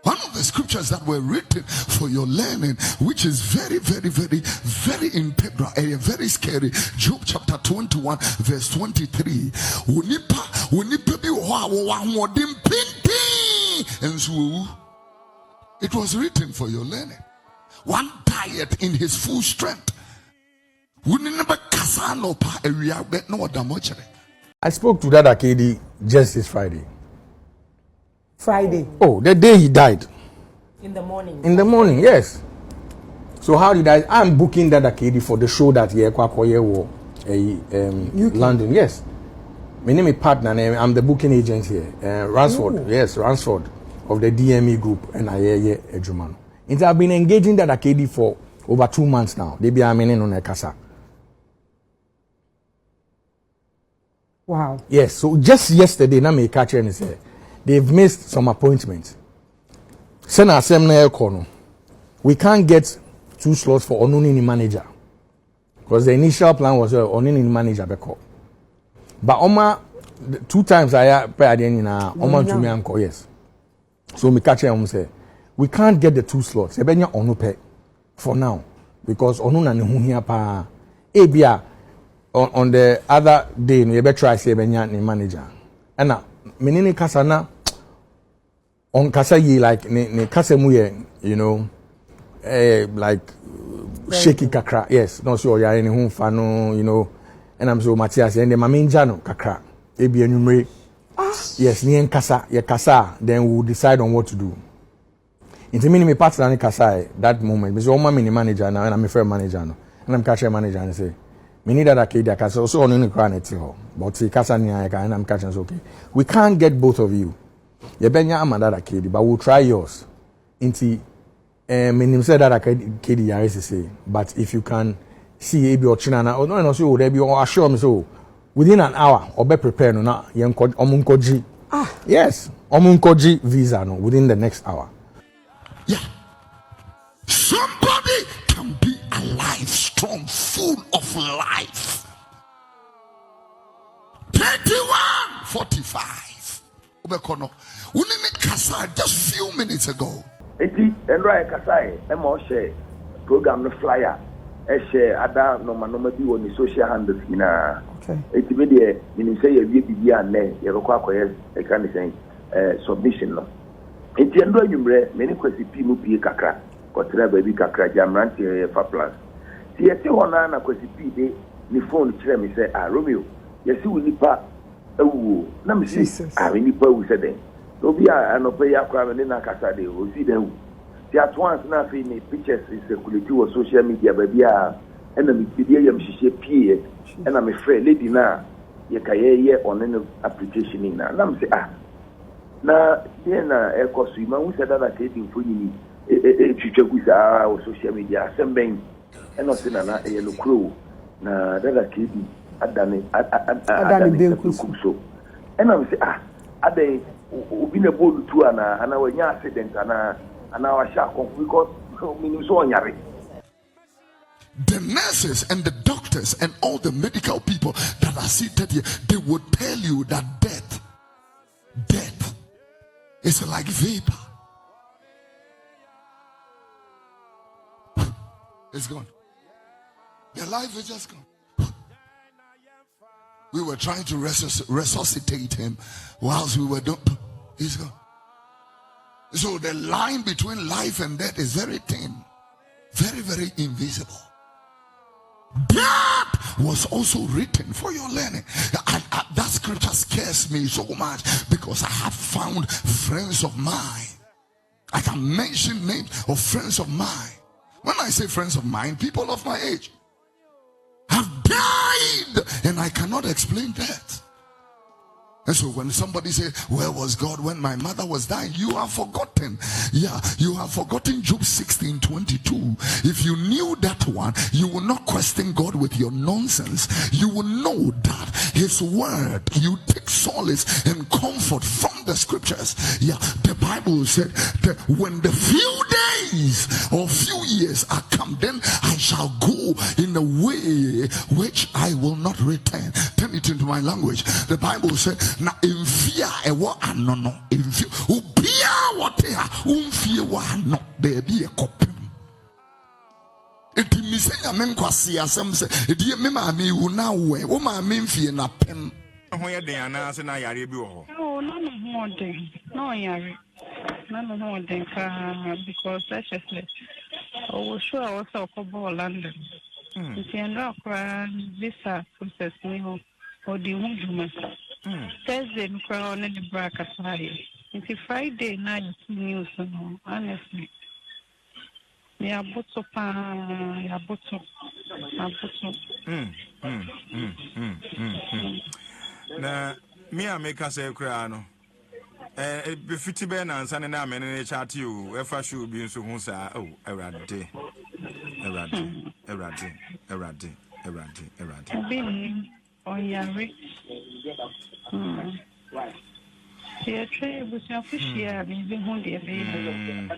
One of the scriptures that were written for your learning, which is very, very, very, very integral and very scary. Job chapter 21, verse 23. And so it was written for your learning. One diet in his full strength. I spoke to Dada KD just this Friday. Friday. Oh, the day he died. In the morning. In the morning, yes. So how did I'm booking Dada KD for the show that London. Yes. My name is partner. I'm the booking agent here. Ransford. Ooh. Yes, Ransford of the DME group and Ejumano. And I've been engaging Dada KD for over 2 months now. They be on a casa. Wow. Yes. So just yesterday, na me catch and say they've missed some appointments. Send our seminar corner. We can't get 2 slots for Onunini manager. Because the initial plan was Onunini manager beko. But Oma 2 times I paid in Oma to me uncle, yes. So me catch and say we can't get the 2 slots. Ebenya Onupe for now. Because Onuna ni here pa Ebia on the other day we better try say Ebenya ni manager. And now menini kasana on kasa ye like ne kasa mu ye, you know, like shaky kakra. Yes, no so ya any hu fa no, you know. And I'm so Matthias and the maminja no kakra. Ebi enumre. Yes, ni en kasa, ye kasa, then we'll decide on what to do. Into me partner ni kasa that moment. Me so my mini manager now and I'm a firm manager now. And I'm catching manager and say me need that kid kasa so on any crown it but see kasa ni I can and I'm catching so okay. We can't get both of you. Ye benya amanda kid but we'll try yours. Inti me say that kid ya say but if you can see ebi ochina or no so there be or assure me so within an hour or be prepared no na ye omunkoji. Yes, omunkoji visa no within the next hour. Yeah. Somebody can be alive, strong, full of life. 31:45. Ubekono. Unini kasa just few minutes ago. Eti enra kasai e mo share program no flyer e share ada no manoma bi woni social handles ina. Okay. Eti be de ni say ye wie bibia na ye rekwa akoye e kan say submission no. Eti endo anwumre me ni kwasi pi mu pie kakra. Kotra ba bi kakra jamranti e fa plan. Ti eti hona na kwasi pi de ni phone kire me say Romeo yesi wi nipa ewu na me say we nipa wu say den. Obi anope ya kwa me na kasa de o si den wu. Ti at once na fi ni pictures circulate on social media ba bia na me bidie yam hihye pie na me frɛ lady na ye kaye on an application na me say na ye na ekosu ma wu say Dada KD mfonyini twitwagu sa o social media asembɛn ɛna se na ye no kro na Dada KD adane benku so ɛna me say adai obi na bolu tu ana wanya accident ana wa sha because me so onyare. The nurses and the doctors and all the medical people that are seated here, they will tell you that death is like vapor. It's gone. Their life is just gone. We were trying to resuscitate him whilst we were doing. He's gone. So the line between life and death is very thin, very, very invisible. That was also written for your learning. That scripture scares me so much because I have found friends of mine. I can mention names of friends of mine. When I say friends of mine, people of my age have died, and I cannot explain that. And so when somebody says, where was God when my mother was dying? You have forgotten. Yeah, you have forgotten Job 16:22. If you knew that one, you will not question God with your nonsense. You will know that his word, you take solace and comfort from the scriptures. Yeah, the Bible said that when the few days or few years are come, then I shall go in a way which I will not return. Turn it into my language. The Bible said, na in fear a what no in fear ubia what here, fear one, not there be a copy. It is a man quasi as some say, dear Mima, me who now wear, oh, my mean fear not pen. Where they are now, and I are able. Oh, none more thing. No, Yari. None more thing because that's just it. Oh, sure, I was so for London. If you know, visa process me or the woman. Thursday, crown and the bracket. It's Friday night news, honestly. Yeah, bottle pan, yeah, bottle. Na me a make us a crano. Be 50 ben and Sunday na men in chat you, if I should be so who say, oh, eradi. Being on your rich. Yeah, trade with your fish here, even when they're baby.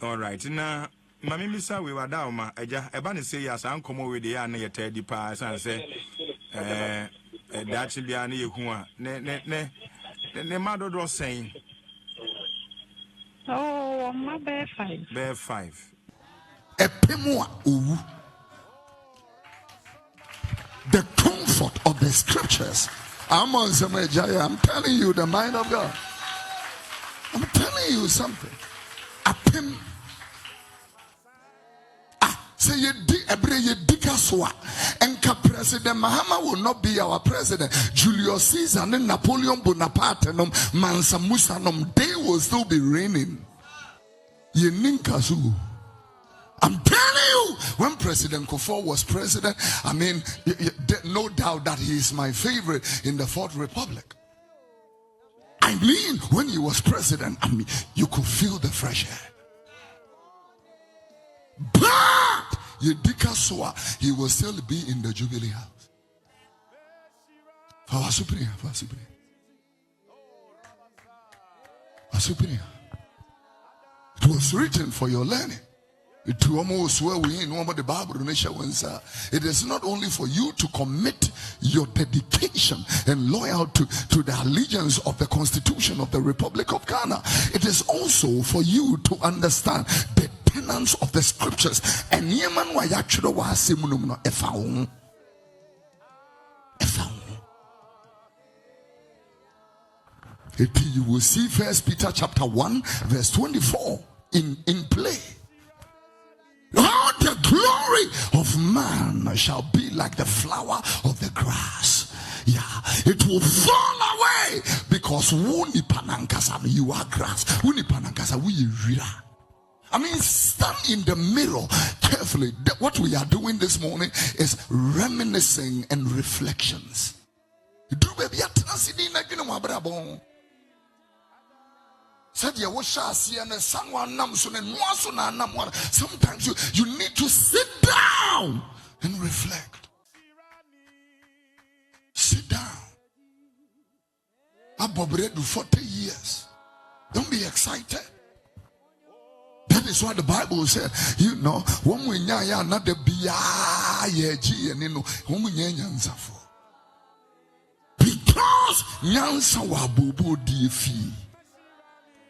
All right, now. Mammy Missa, we were down, ma. A bunny say, yes, I'm come over the ane a teddy pies and say, that should be an equa. Ne mother was saying, oh, my bear 5. Bear 5. A pemua, the comfort of the scriptures. I'm on some Jaya. I'm telling you the mind of God. I'm telling you something. A pem. Say you dikaswa. Enka President Mahama will not be our president. Julius Caesar and Napoleon Bonaparte Mansa Musa they will still be reigning. Ye ninkasu. I'm telling you, when President Kofi was president, I mean, no doubt that he is my favorite in the Fourth Republic. I mean, when he was president, I mean, you could feel the fresh air. But Yedika Soa, he will still be in the Jubilee House. For Supreme. It was written for your learning. It almost where we in the Bible. It is not only for you to commit your dedication and loyalty to the allegiance of the Constitution of the Republic of Ghana. It is also for you to understand the tenets of the scriptures. And Yeman wa yachiro wa simunum no efaun. You will see First Peter chapter 1 verse 24 in play. All the glory of man shall be like the flower of the grass. Yeah, it will fall away because wuni panankasa, you are grass. Wuni panankasa, we real. I mean, stand in the mirror carefully. What we are doing this morning is reminiscing and reflections. Sometimes you need to sit down and reflect. Sit down. Abobredu 40 years. Don't be excited. That is what the Bible said. You know, when we nyaya not the biya and you know, when we nyansa for. Because nyansa wa bubu difi.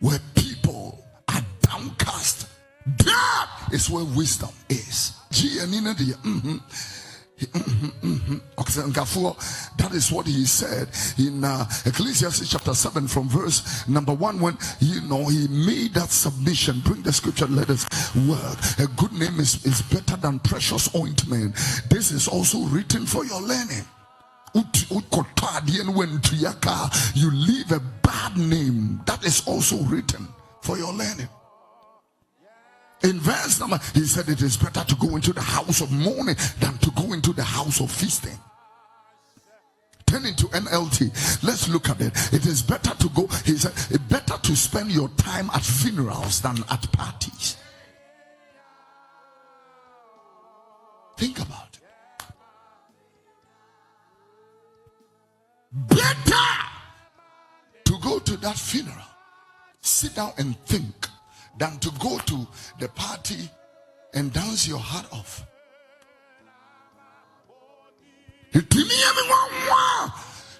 Where people are downcast, that is where wisdom is. That is what he said in Ecclesiastes chapter 7 from verse number 1, when you know he made that submission. Bring the scripture, let us work. A good name is better than precious ointment. This is also written for your learning. You leave a bad name. That is also written for your learning. In verse number, he said it is better to go into the house of mourning than to go into the house of feasting. Turn into NLT. Let's look at it. It is better to go, he said, it's better to spend your time at funerals than at parties. Think about it. Better to go to that funeral, sit down and think, than to go to the party and dance your heart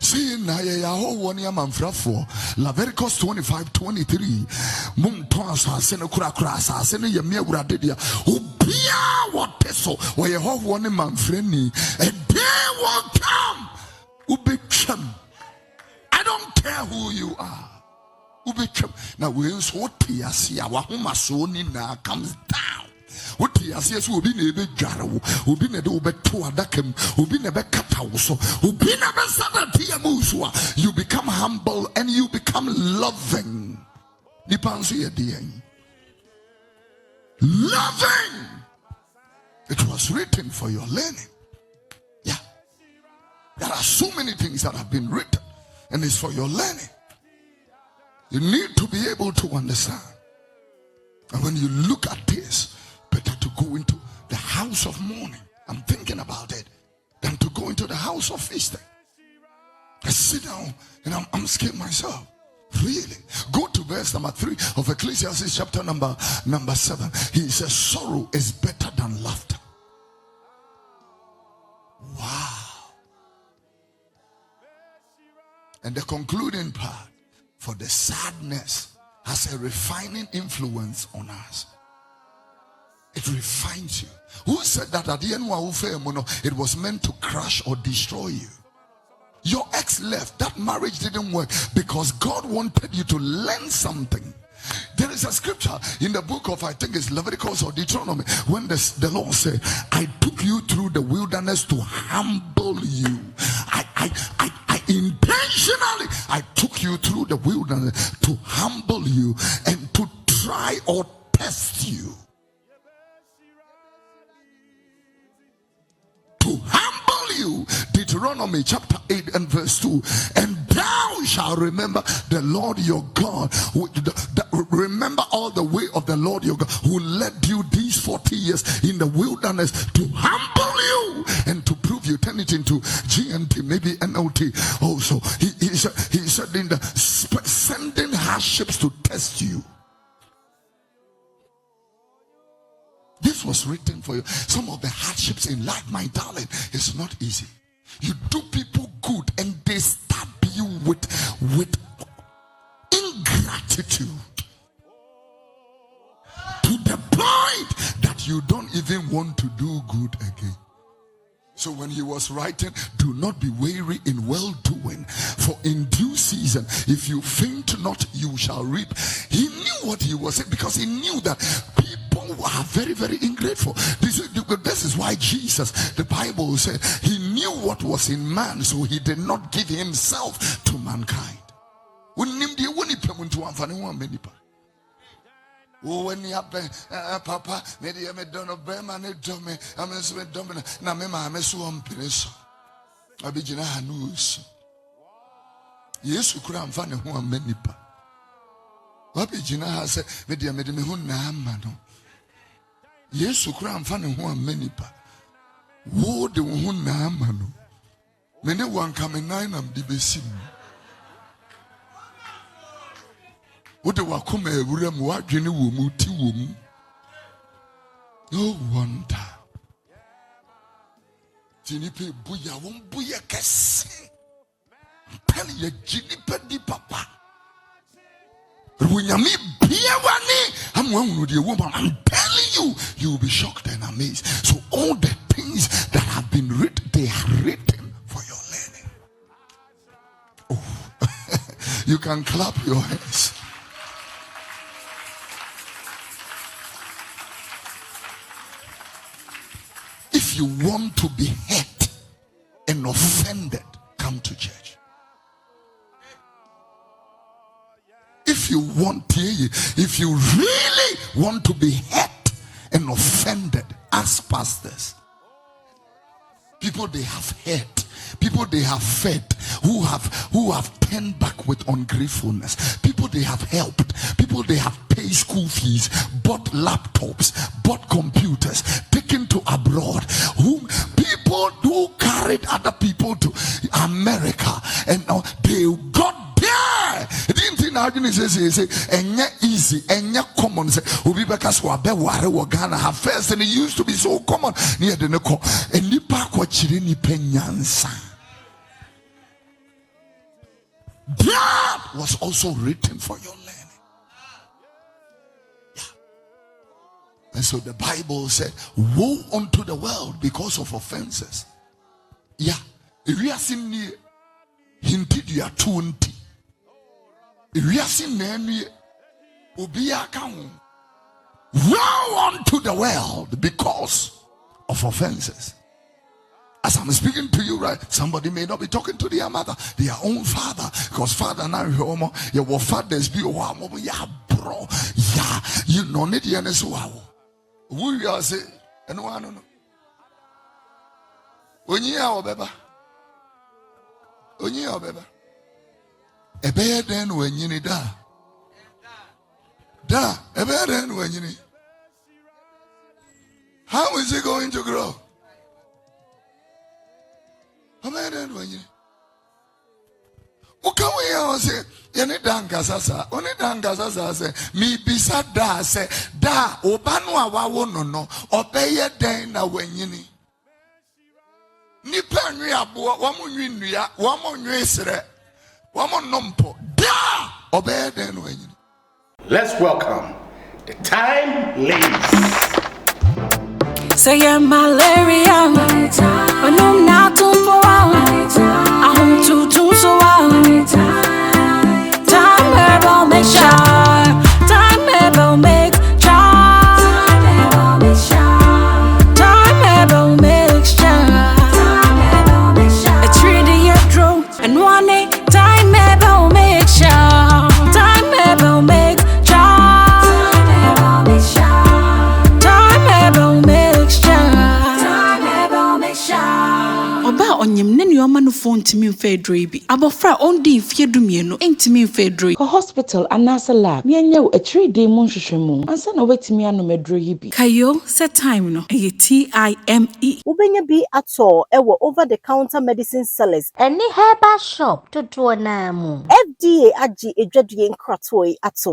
See na ye ho woni amanfrafo Leviticus 25:23 mum ton asase ne kura asase ne ye me awurade dia obia what so we ho woni manfrani a day will come ubetwam. I don't care who you are. Ubetwam na we nso otiase a wa homa so ni na comes down. Otiase so obi na ebe dware wo obi na de obeto adakam obi na be kata wo so obi na be sadati amuso a you become humble and you become loving. Nipanso ye den loving. It was written for your learning. Yeah, there are so many things that have been written and it's for your learning. You need to be able to understand. And when you look at this, better to go into the house of mourning. I'm thinking about it than to go into the house of feasting. I sit down and I'm scared myself. Really. Go to verse number 3 of Ecclesiastes chapter number 7. He says sorrow is better than laughter. Wow. And the concluding part, for the sadness has a refining influence on us. It refines you. Who said that at the end it was meant to crush or destroy you? Your ex left. That marriage didn't work because God wanted you to learn something. There is a scripture in the book of, I think it's Leviticus or Deuteronomy, when the Lord said, I took you through the wilderness to humble you. I intentionally, I took you through the wilderness to humble you and to try or test you. To humble you. Deuteronomy chapter 8 and verse 2. And thou shalt remember the Lord your God. Remember all the way of the Lord your God, who led you these 40 years in the wilderness to humble you and to prove you. Turn it into GNT, maybe NLT also. He said in the sending hardships to test you. This was written for you. Some of the hardships in life, my darling, is not easy. You do people good and they stab you with ingratitude to the point that you don't even want to do good again. So when he was writing, do not be weary in well-doing, for in due season, if you faint not, you shall reap. He knew what he was saying because he knew that people are very, very ungrateful. This is why Jesus, the Bible said, he knew what was in man, so he did not give himself to mankind. Oh, when you have Papa, maybe I don't know, Berman, I'm a dominant, Namema, I'm a swamp, I be Jina Hanus. Yes, you could have found one many pa. What be Jina has said, maybe I made me who Namano. Yes, you could have found one many pa. Wo the one Namano. Many one coming 9 of the basin. What the Wakuma Wuram Wajini Wumuti Wum? No wonder. Jinipe Buya won't Buya Cassi. Tell you, Jinipe di Papa. When you meet Piawani, I'm one with your woman. I'm telling you, you'll be shocked and amazed. So, all the things that have been written, they are written for your learning. Oh, you can clap your hands. If you want to be hurt and offended, come to church. If you really want to be hurt and offended as pastors, people they have hurt, people they have fed, who have turned back with ungratefulness, people they have helped, people they have paid school fees, bought laptops, bought computers, taken to abroad, people who carried other people to America, and now they got there. It didn't think argument say easy, common. Say because we be ware Ghana have first, and it used to be so common near the neko. And nipa kwa chire ni penyansa. blood was also written for your learning. Yeah. And so the Bible said, woe unto the world because of offenses. Yeah. If you are seeing me, hinted you are 20. If you are seeing me, woe unto the world because of offenses. As I'm speaking to you, right, somebody may not be talking to their mother, their own father, because father now your fathers be yeah, bro, yeah, you know, need the NS wow. We are say, and one no. When you are beba, a bear then when you need da, a bear then when you need. How is it going to grow? Amen. When you can we say, any dangasasa, only dangasasa say, me beside da say, da, obanwa wawono no, obey a dana when you need. Nipa nuyabo, wamu nuya, wamu nuyesre, wamu nompo, da, obey a dana when you need. Let's welcome the time ladies. Say yeah, malaria, but no not too for I'm too so time about make sure, time about make sure, time about make sure, it's really a draw and one day time about make sure, time about make onyem ne nyoma no phone timi mfedro bi abofra ondi mfedumie no entimi mfedro ko hospital anasa lab mianya a 3-day mu nhwehwemu ansa na wetimi anomedro yi bi kayo set time no e TIME ubenya bi ato ewo over the counter medicine sellers any herbal shop to do na mu FDA agi edwadue nkrato ato